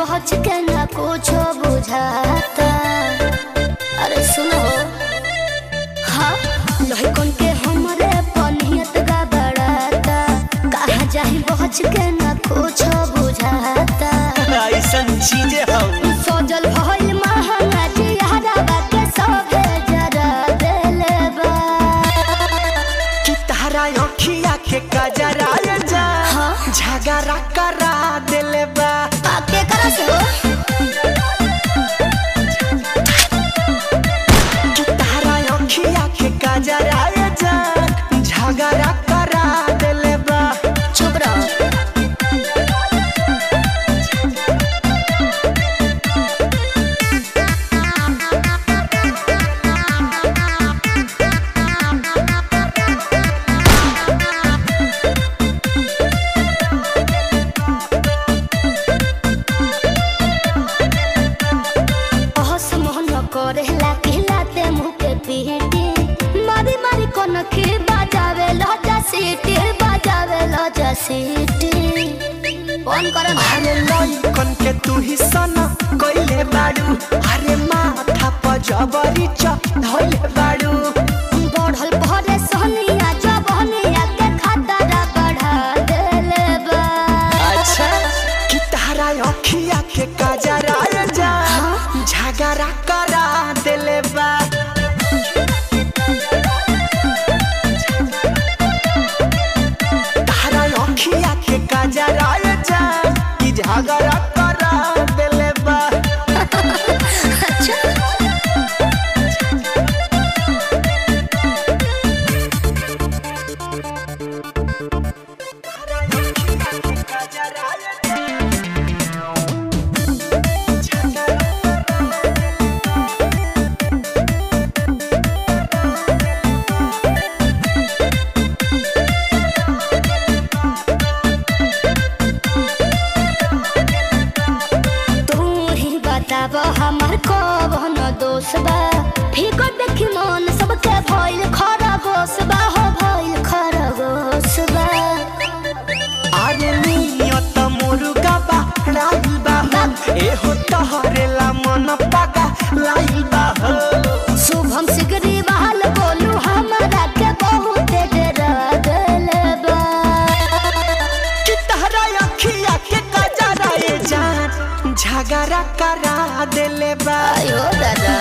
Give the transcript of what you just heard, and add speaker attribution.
Speaker 1: बहच के ना कुछ बुझाता। अरे सुनो हाँ लहकन के हमरे पनियत गबड़ाता। कहाँ जाही बहच के ना कुछ बुझाता।
Speaker 2: ऐसन चीजें हम
Speaker 1: सोजल भइल महंगा जियारा के सभे जरा देले बा।
Speaker 2: कि तारा अखिया के कजरा जा झगड़ा करा देले बा।
Speaker 1: आके करा से हो
Speaker 2: कि तारा अखिया के कजरा जा झगड़ा करा देले बा।
Speaker 1: चुप रहो। करेला खिलाते मुँह के पीटी मारी मारी कोन के बजावे लजा सीटी बजावे लजा सीटी कौन करे
Speaker 2: अरे लइकन के तू ही सना कइले बाड़ू। अरे माथा पर जबरी धइले बाड़ू।
Speaker 1: बढ़ल भरे सोनिया जबनिया के खतरा बढ़ा देले बा।
Speaker 2: अच्छा कि तारा अखिया के कजरा जा झगड़ा करा देले बा। तारा अखिया के कजरा जा कि झगड़ा करा देले बा।
Speaker 1: अच्छा
Speaker 2: तारा अखिया के कजरा
Speaker 1: बताब हमार कौन दोष बा। फिकर देखी मन सबके भइल खरगोश बा हो भइल खरगोश बा।
Speaker 2: अरे नियत मुर्गा बा लाइल बा एहो तहरेला मन पागा लाइल बा।
Speaker 1: शुभम सिगरी बहाल बोलू हमारा के बहुत डरा देले बा।
Speaker 2: कि तहरा अखिया के कजरा जान झगड़ा करा देले बा।
Speaker 1: आयो दादा